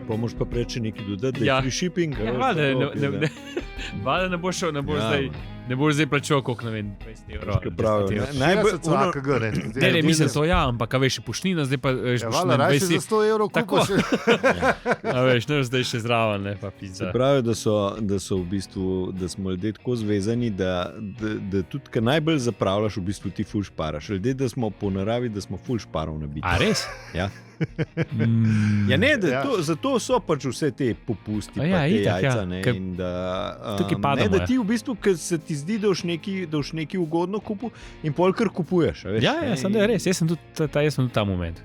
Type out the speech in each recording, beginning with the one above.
Pa moš pa preči nekaj dodati, da je free shipping. Vale ne boš šel, ne boš zdaj plačal, koliko ne vem, 20 evrov. Ne, mislim to ampak a veš, poštnina, zdaj pa veš, Vala, rajši za 100 evrov kupaš. A veš, ne, zdaj še zraven, ne, pa pizza. Se pravi, da so v bistvu, da smo ljudje tako zvezani, da tudi, kar najbolj zapravljaš, v bistvu ti ful šparaš. Ljudje, da smo po naravi, da smo ful šparov nabiti. A res? Ja. Ja, ne, zato so pač vse te popusti, pa te jajca, ne, in da ti v bistvu, ker se ti zdi, da boš neki ugodno kupil in pol kar kupuješ. Veš, ja, sem da je res, jaz sem tudi ta moment.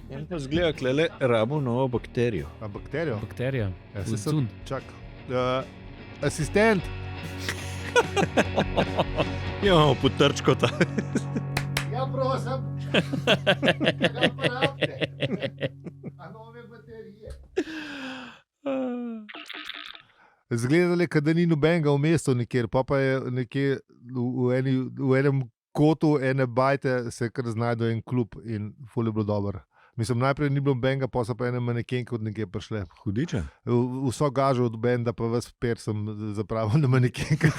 In pa zgleda, klele rabo novo bakterijo. A bakterijo? Bakterija. Ja, čak. Asistent. Imamo potrčko ta. Ja, prosim. Kaj porabite? A nove baterije. Zgledali, da ni nobenega v mestu nikjer, pa je nekje v enem kotu ene bajte se kar znajde en klub in ful je bilo dobro. Mislim, najprej ni bilo benga, pa so pa ene manekenke od nekje prišle. Hudiče? Vso gažo od benda, pa ves per sem zapravil na manekenke.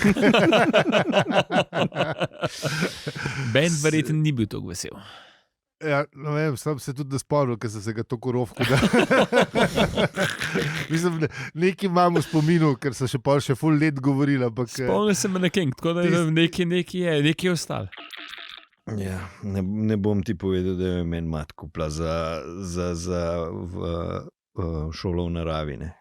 Bend verjetno ni bil tako vesel. Ja, no vem, sam se tudi spomnil, ker sem se ga tako rovko da. Mislim, nekaj imam v spominu, ker so še ful let govorili. Spomnil sem manekenk, tako da nekaj je ostalo. Ja, ne bom ti povedal, da je meni mat kupila za šolo v naravi. Ne.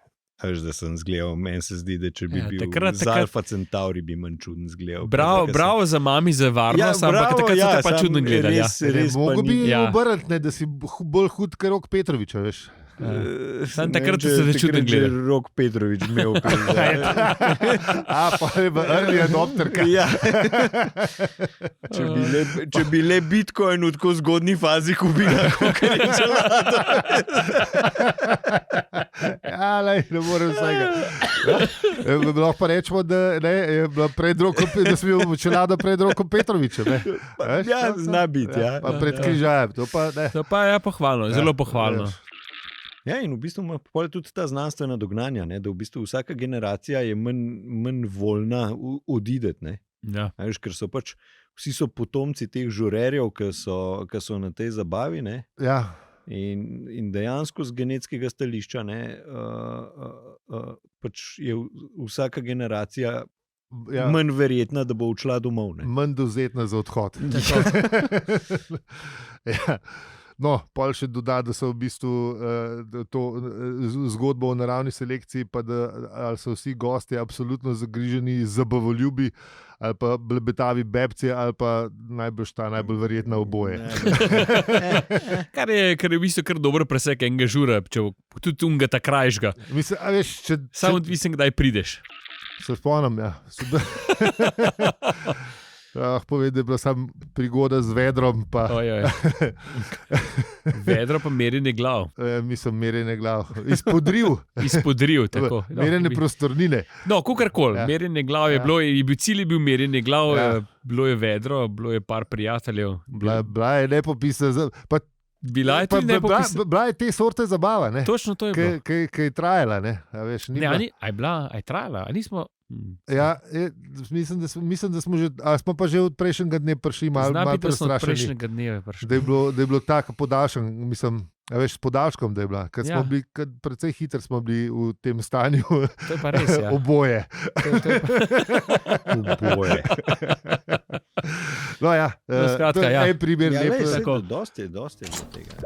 Veš, da sem zgledal, meni se zdi, da če bi bil z Alfa Centauri, bi manj čuden zgledal. Bravo za mami za varnost, ampak takrat so te pa čudno gledali. Mogo bi obrniti, da si bolj hud kot Rok Petroviča, veš. Sam takrat se začudno gledal. Rok Petrovič imel pa je pa early adopter. Ja. Če bi le Bitcoin v tako zgodni fazi kupila, kakor je čelado. Ja, ne morem vsega. Lahko pa rečemo, da je bila da sem bil čelado pred Rokom Petrovičem. Ja, zna biti. Pa pred križajem. To pa je pohvalno, zelo pohvalno. Ja, in v bistvu ima tudi ta znanstvena dognanja, ne, da v bistvu vsaka generacija je manj voljna odideti. Ja. Veš, ker so pač vsi so potomci teh žurerjev, ki so na tej zabavi. Ne. Ja. In dejansko z genetskega stališča pač je vsaka generacija manj verjetna, da bo odšla domov. Ne. Manj dovzetna za odhod. Ja. No, pol še doda, da so v bistvu to zgodbo o naravni selekciji, pa da ali so vsi gostje absolutno zagriženi zabavoljubi, ali pa blebetavi bebci, ali pa najbolj verjetna oboje. Kar je v bistvu kar dobro presek enega žura, tudi unga ta krajšga. Samo odvisen, kdaj prideš. Se spomnim, ja. Povedi, da je bila sam prigoda z vedrom. Vedro pa merjenje glav. Mislim, merjenje glav. Izpodriv, tako. Merjenje prostornine. No, kakorkoli. Merjenje glav je bilo, cilj je bil merjenje glav, bilo je vedro, bilo je par prijateljev. Bila je nepopisna. Bila je tudi nepopisna. Bila je te sorte zabava. Ne? Točno to je bilo. Kaj je trajala. Ne? A je trajala, a nismo... Ja, mislim, da smo že, smo pa že od prejšnjega dne prišli malo prestrašeni. Da je bilo tako podaljšan, mislim, s podaljškom, da je bila. Smo bili, precej hitro smo bili v tem stanju. To je pa res, ja. Oboje. Oboje. No ja, skratka, ja. En primer. Dosti je tega.